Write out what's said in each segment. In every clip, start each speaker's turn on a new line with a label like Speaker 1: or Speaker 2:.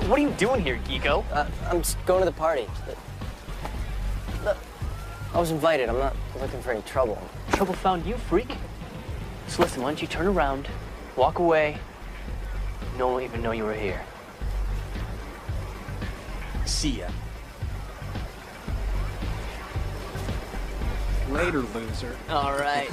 Speaker 1: What are you doing here, geeko?
Speaker 2: I'm just going to the party. I was invited. I'm not looking for any trouble.
Speaker 1: Trouble found you, freak. So listen, why don't you turn around, walk away. No one will even know you were here.
Speaker 3: See ya. Later, loser.
Speaker 1: Alright.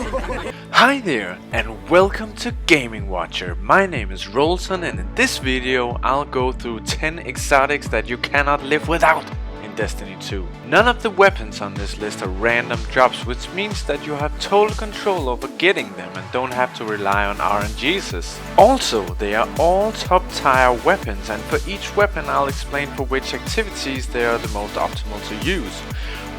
Speaker 4: Hi there and welcome to Gaming Watcher. My name is Rolson and in this video I'll go through 10 exotics that you cannot live without in Destiny 2. None of the weapons on this list are random drops, which means that you have total control over getting them and don't have to rely on RNGs. Also, they are all top tier weapons, and for each weapon I'll explain for which activities they are the most optimal to use.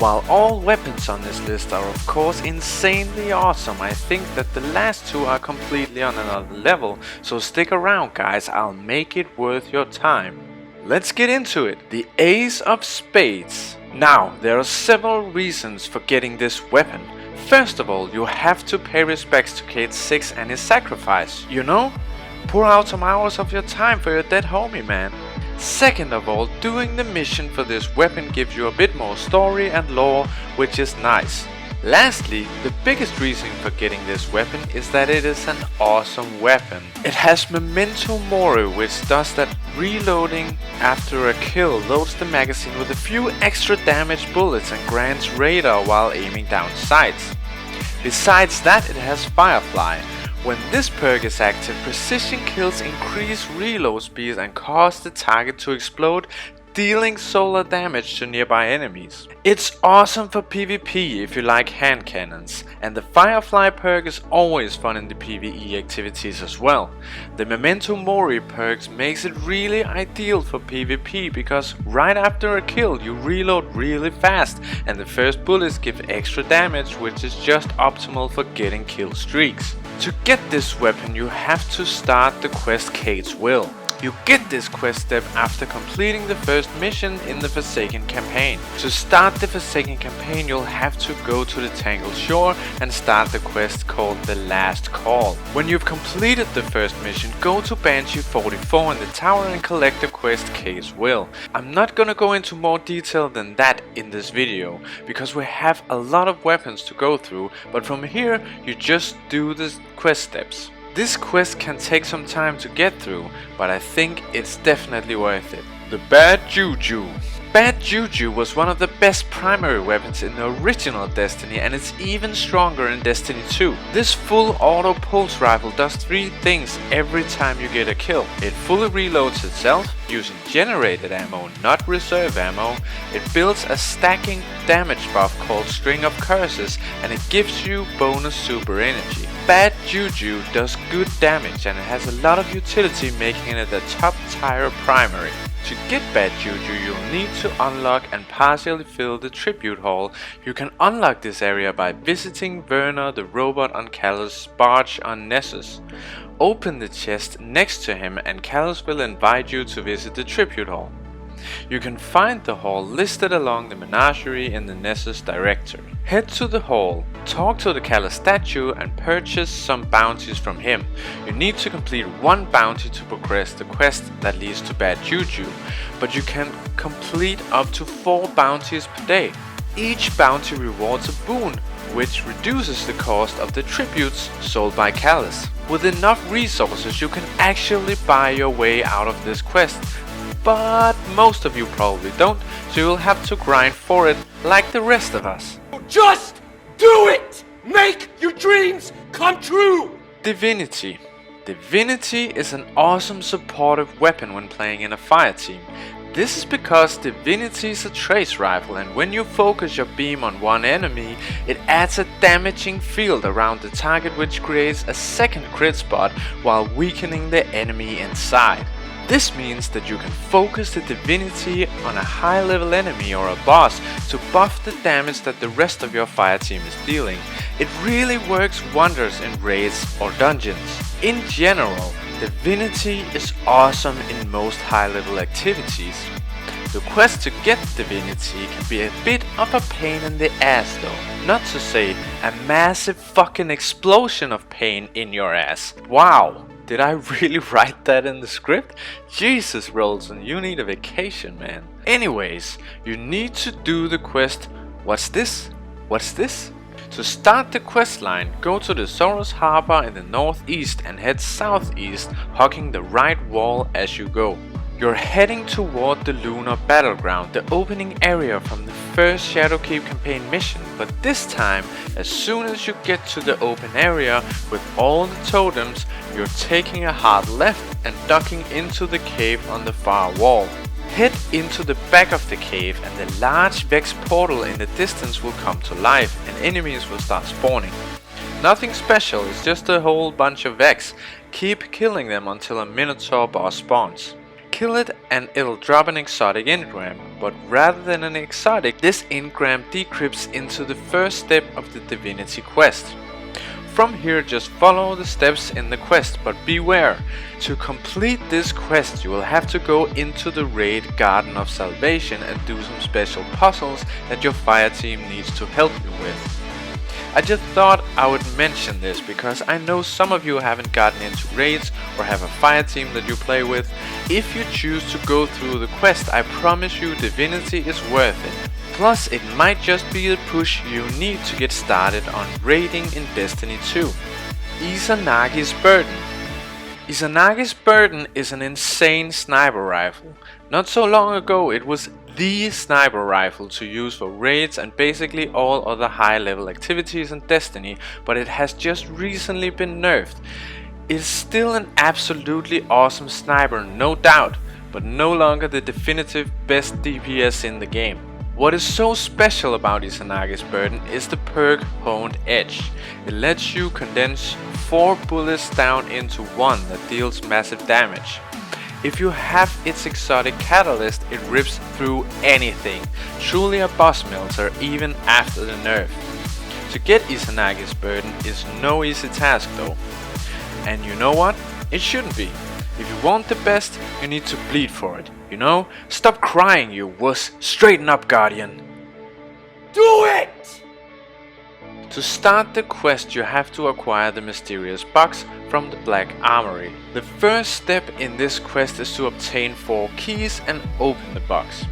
Speaker 4: While all weapons on this list are of course insanely awesome, I think that the last two are completely on another level, so stick around guys, I'll make it worth your time. Let's get into it. The Ace of Spades. Now, there are several reasons for getting this weapon. First of all, you have to pay respects to Cade 6 and his sacrifice, you know? Pour out some hours of your time for your dead homie, man. Second of all, doing the mission for this weapon gives you a bit more story and lore, which is nice. Lastly, the biggest reason for getting this weapon is that it is an awesome weapon. It has Memento Mori, which does that reloading after a kill loads the magazine with a few extra damage bullets and grants radar while aiming down sights. Besides that, it has Firefly. When this perk is active, precision kills increase reload speed and cause the target to explode, dealing solar damage to nearby enemies. It's awesome for PvP if you like hand cannons, and the Firefly perk is always fun in the PvE activities as well. The Memento Mori perks makes it really ideal for PvP because right after a kill you reload really fast and the first bullets give extra damage, which is just optimal for getting kill streaks. To get this weapon you have to start the quest Cade's Will. You get this quest step after completing the first mission in the Forsaken campaign. To start the Forsaken campaign you'll have to go to the Tangled Shore and start the quest called The Last Call. When you've completed the first mission, go to Banshee 44 in the tower and collect the quest Cade's Will. I'm not gonna go into more detail than that in this video, because we have a lot of weapons to go through, but from here you just do the quest steps. This quest can take some time to get through, but I think it's definitely worth it. The Bad Juju. Bad Juju was one of the best primary weapons in the original Destiny, and it's even stronger in Destiny 2. This full auto pulse rifle does 3 things every time you get a kill. It fully reloads itself using generated ammo, not reserve ammo. It builds a stacking damage buff called String of Curses, and it gives you bonus super energy. Bad Juju does good damage and it has a lot of utility, making it a top tier primary. To get Bad Juju you'll need to unlock and partially fill the Tribute Hall. You can unlock this area by visiting Werner the robot on Callus' barge on Nessus. Open the chest next to him and Callus will invite you to visit the Tribute Hall. You can find the hall listed along the menagerie in the Nessus directory. Head to the hall, talk to the Callus statue and purchase some bounties from him. You need to complete 1 bounty to progress the quest that leads to Bad Juju, but you can complete up to 4 bounties per day. Each bounty rewards a boon, which reduces the cost of the tributes sold by Callus. With enough resources you can actually buy your way out of this quest, but most of you probably don't, so you'll have to grind for it like the rest of us.
Speaker 3: Just do it! Make your dreams come true!
Speaker 4: Divinity. Divinity is an awesome supportive weapon when playing in a fire team. This is because Divinity is a trace rifle, and when you focus your beam on one enemy, it adds a damaging field around the target, which creates a second crit spot while weakening the enemy inside. This means that you can focus the Divinity on a high level enemy or a boss to buff the damage that the rest of your fire team is dealing. It really works wonders in raids or dungeons. In general, Divinity is awesome in most high level activities. The quest to get Divinity can be a bit of a pain in the ass though, not to say a massive fucking explosion of pain in your ass. Wow! Did I really write that in the script? Jesus, Rolson, you need a vacation, man. Anyways, you need to do the quest. What's this? What's this? To start the quest line, go to the Soros Harbor in the northeast and head southeast, hugging the right wall as you go. You're heading toward the Lunar Battleground, the opening area from the first Shadowkeep campaign mission, but this time, as soon as you get to the open area with all the totems, you're taking a hard left and ducking into the cave on the far wall. Head into the back of the cave and the large Vex portal in the distance will come to life and enemies will start spawning. Nothing special, it's just a whole bunch of Vex. Keep killing them until a Minotaur boss spawns. Kill it and it'll drop an exotic engram, but rather than an exotic, this engram decrypts into the first step of the Divinity quest. From here just follow the steps in the quest, but beware, to complete this quest you will have to go into the raid Garden of Salvation and do some special puzzles that your fire team needs to help you with. I just thought I would mention this because I know some of you haven't gotten into raids or have a fire team that you play with. If you choose to go through the quest, I promise you Divinity is worth it. Plus it might just be the push you need to get started on raiding in Destiny 2. Ignis Burden. Ignis Burden is an insane sniper rifle. Not so long ago it was the sniper rifle to use for raids and basically all other high level activities in Destiny, but it has just recently been nerfed. It's still an absolutely awesome sniper, no doubt, but no longer the definitive best DPS in the game. What is so special about Ignis Burden is the perk Honed Edge. It lets you condense 4 bullets down into one that deals massive damage. If you have its exotic catalyst, it rips through anything. Truly a boss melter even after the nerf. To get Ignis Burden is no easy task though. And you know what? It shouldn't be. If you want the best, you need to bleed for it. You know? Stop crying, you wuss. Straighten up, Guardian.
Speaker 3: Do it!
Speaker 4: To start the quest you have to acquire the mysterious box from the Black Armory. The first step in this quest is to obtain 4 keys and open the box.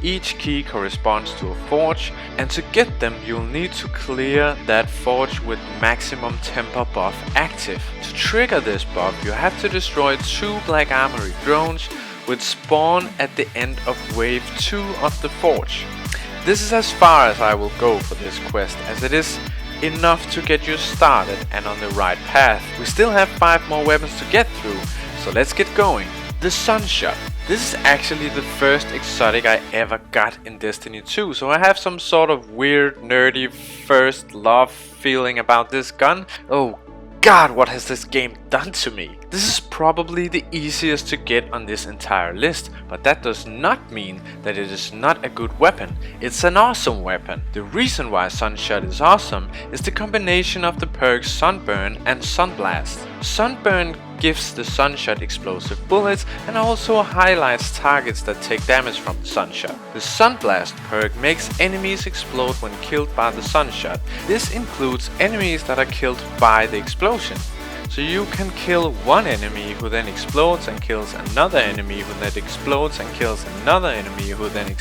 Speaker 4: Each key corresponds to a forge, and to get them you'll need to clear that forge with maximum temper buff active. To trigger this buff you have to destroy 2 Black Armory drones which spawn at the end of wave 2 of the forge. This is as far as I will go for this quest, as it is enough to get you started and on the right path. We still have 5 more weapons to get through, so let's get going. The Sunshot. This is actually the first exotic I ever got in Destiny 2, so I have some sort of weird, nerdy, first love feeling about this gun. Oh God, what has this game done to me? This is probably the easiest to get on this entire list, but that does not mean that it is not a good weapon. It's an awesome weapon. The reason why Sunshot is awesome is the combination of the perks Sunburn and Sunblast. Sunburn gives the Sunshot explosive bullets and also highlights targets that take damage from the Sunshot. The Sunblast perk makes enemies explode when killed by the Sunshot. This includes enemies that are killed by the explosion. So you can kill one enemy who then explodes and kills another enemy who then explodes and kills another enemy who then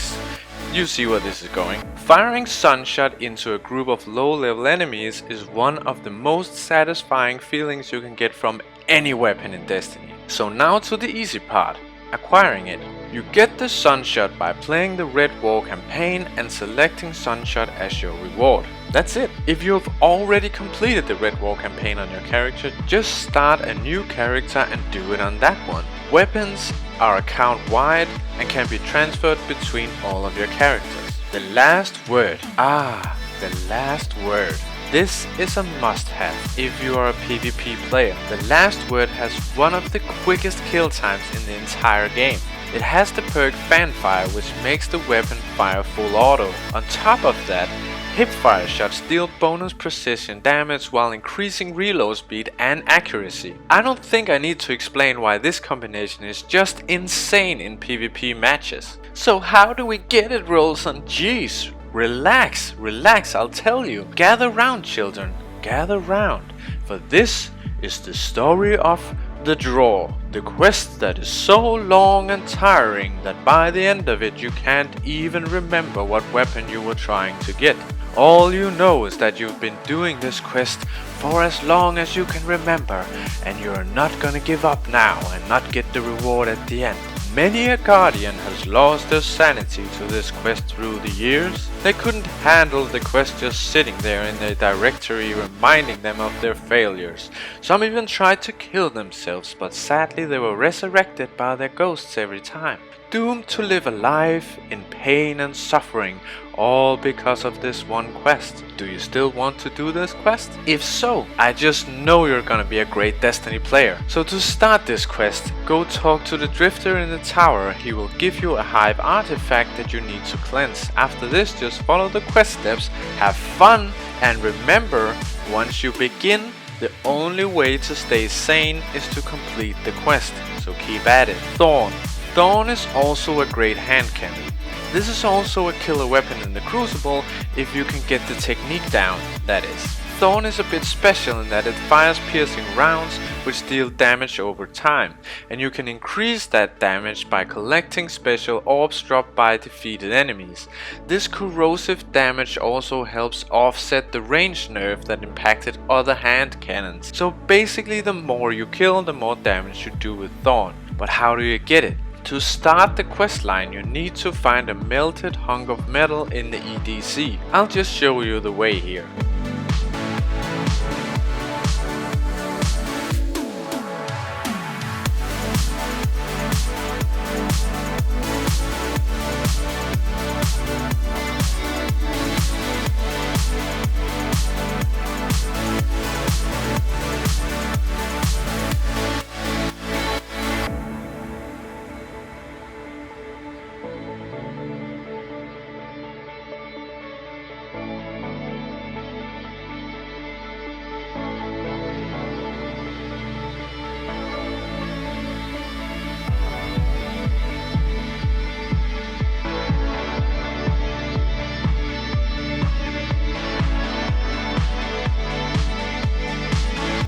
Speaker 4: You see where this is going. Firing Sunshot into a group of low-level enemies is one of the most satisfying feelings you can get from any weapon in Destiny. So now to the easy part, acquiring it. You get the Sunshot by playing the Red War campaign and selecting Sunshot as your reward. That's it. If you have already completed the Red War campaign on your character, just start a new character and do it on that one. Weapons are account-wide and can be transferred between all of your characters. The last word. The last word. This is a must-have if you are a PvP player. The last word has one of the quickest kill times in the entire game. It has the perk Fanfire, which makes the weapon fire full auto. On top of that, hipfire shots deal bonus precision damage while increasing reload speed and accuracy. I don't think I need to explain why this combination is just insane in PvP matches. So how do we get it, Rolson? Jeez, relax, I'll tell you. Gather round, children, gather round, for this is the story of the draw, the quest that is so long and tiring that by the end of it you can't even remember what weapon you were trying to get. All you know is that you've been doing this quest for as long as you can remember, and you're not gonna give up now and not get the reward at the end. Many a guardian has lost their sanity to this quest through the years. They couldn't handle the quest just sitting there in a directory reminding them of their failures. Some even tried to kill themselves, but sadly they were resurrected by their ghosts every time, doomed to live a life in pain and suffering, all because of this one quest. Do you still want to do this quest? If so, I just know you're gonna be a great Destiny player. So to start this quest, go talk to the Drifter in the tower. He will give you a hive artifact that you need to cleanse. After this, just follow the quest steps, have fun, and remember, once you begin, the only way to stay sane is to complete the quest. So keep at it. Thorn. Thorn is also a great hand cannon. This is also a killer weapon in the Crucible if you can get the technique down, that is. Thorn is a bit special in that it fires piercing rounds which deal damage over time, and you can increase that damage by collecting special orbs dropped by defeated enemies. This corrosive damage also helps offset the range nerf that impacted other hand cannons. So basically the more you kill, the more damage you do with Thorn. But how do you get it? To start the questline, you need to find a melted hunk of metal in the EDC. I'll just show you the way here.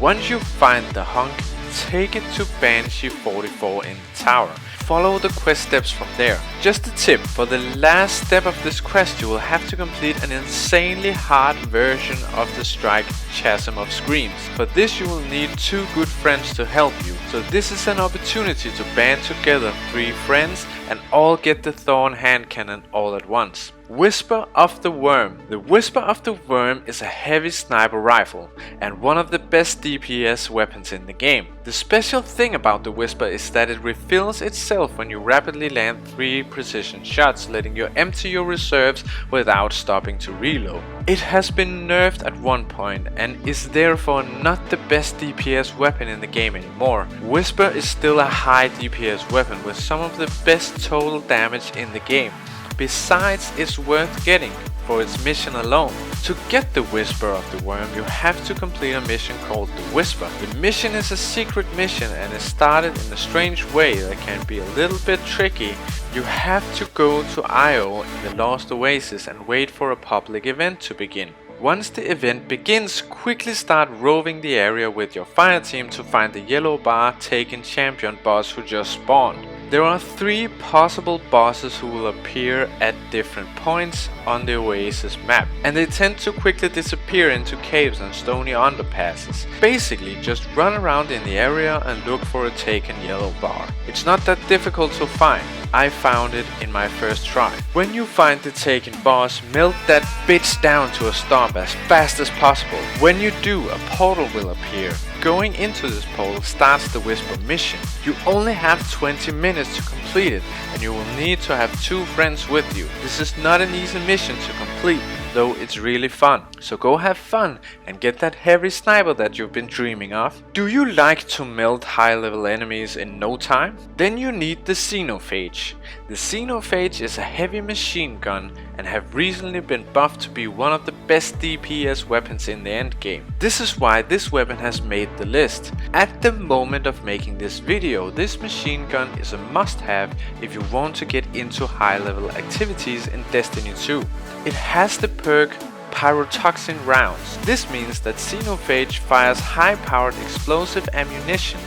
Speaker 4: Once you find the hunk, take it to Banshee 44 in the tower. Follow the quest steps from there. Just a tip, for the last step of this quest you will have to complete an insanely hard version of the Strike Chasm of Screams. For this you will need 2 good friends to help you. So this is an opportunity to band together 3 friends and all get the Thorn hand cannon all at once. Whisper of the Worm. The Whisper of the Worm is a heavy sniper rifle and one of the best DPS weapons in the game. The special thing about the Whisper is that it refills itself when you rapidly land 3 precision shots, letting you empty your reserves without stopping to reload. It has been nerfed at one point and is therefore not the best DPS weapon in the game anymore. Whisper is still a high DPS weapon with some of the best total damage in the game. Besides, it's worth getting for its mission alone. To get the Whisper of the Worm, you have to complete a mission called the Whisper. The mission is a secret mission and is started in a strange way that can be a little bit tricky. You have to go to Io in the Lost Oasis and wait for a public event to begin. Once the event begins, quickly start roving the area with your fire team to find the yellow bar taken champion boss who just spawned. There are 3 possible bosses who will appear at different points on the Oasis map, and they tend to quickly disappear into caves and stony underpasses. Basically, just run around in the area and look for a taken yellow bar. It's not that difficult to find. I found it in my first try. When you find the taken boss, melt that bitch down to a stomp as fast as possible. When you do, a portal will appear. Going into this portal starts the Whisper mission. You only have 20 minutes to complete it, and you will need to have 2 friends with you. This is not an easy mission to complete, though it's really fun. So go have fun and get that heavy sniper that you've been dreaming of. Do you like to melt high level enemies in no time? Then you need the Zeno phage. The Zeno phage is a heavy machine gun and have recently been buffed to be one of the best DPS weapons in the endgame. This is why this weapon has made the list. At the moment of making this video, this machine gun is a must-have if you want to get into high level activities in Destiny 2. It has the perk Pyrotoxin rounds. This means that Zeno phage fires high-powered explosive ammunition.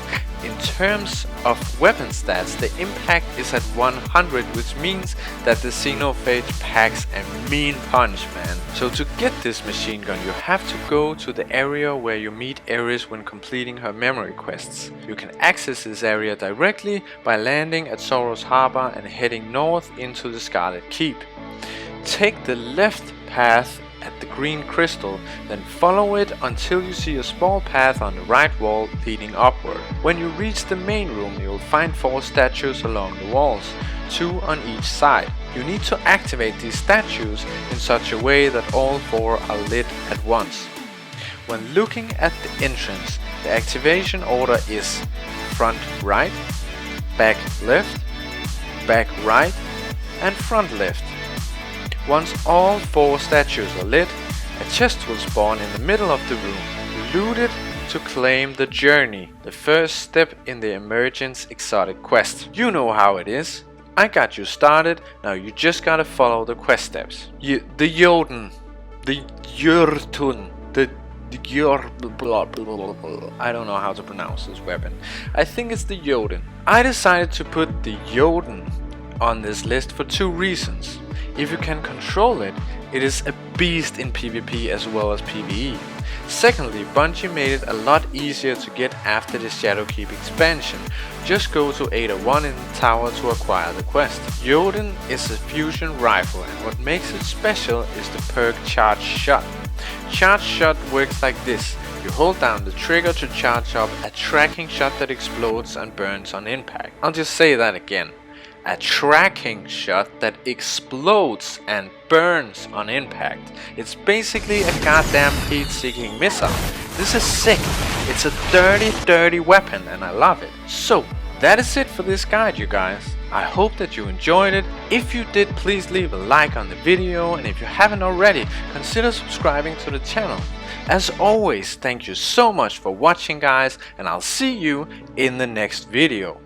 Speaker 4: in terms of weapon stats, the impact is at 100, which means that the Zeno phage packs a mean punch, man. So to get this machine gun, you have to go to the area where you meet Ares when completing her memory quests. You can access this area directly by landing at Soros Harbor and heading north into the Scarlet Keep. Take the left path at the green crystal, then follow it until you see a small path on the right wall leading upward. When you reach the main room, you will find 4 statues along the walls, 2 on each side. You need to activate these statues in such a way that all 4 are lit at once. When looking at the entrance, the activation order is front right, back left, back right, and front left. Once all 4 statues are lit, a chest will spawn in the middle of the room. Loot it to claim the journey, the first step in the Emergence exotic quest. You know how it is. I got you started, now you just gotta follow the quest steps. The Odin, the Jurtun, the I don't know how to pronounce this weapon. I think it's the Odin. I decided to put the Odin on this list for 2 reasons. If you can control it, it is a beast in PvP as well as PvE. Secondly, Bungie made it a lot easier to get after the Shadowkeep expansion. Just go to 801 in the tower to acquire the quest. Odin is a fusion rifle, and what makes it special is the perk Charge Shot. Charge Shot works like this. You hold down the trigger to charge up a tracking shot that explodes and burns on impact. I'll just say that again. A tracking shot that explodes and burns on impact. It's basically a goddamn heat-seeking missile. This is sick. It's a dirty weapon and I love it. So, that is it for this guide, you guys. I hope that you enjoyed it. If you did, please leave a like on the video, and if you haven't already, consider subscribing to the channel. As always, thank you so much for watching, guys, and I'll see you in the next video.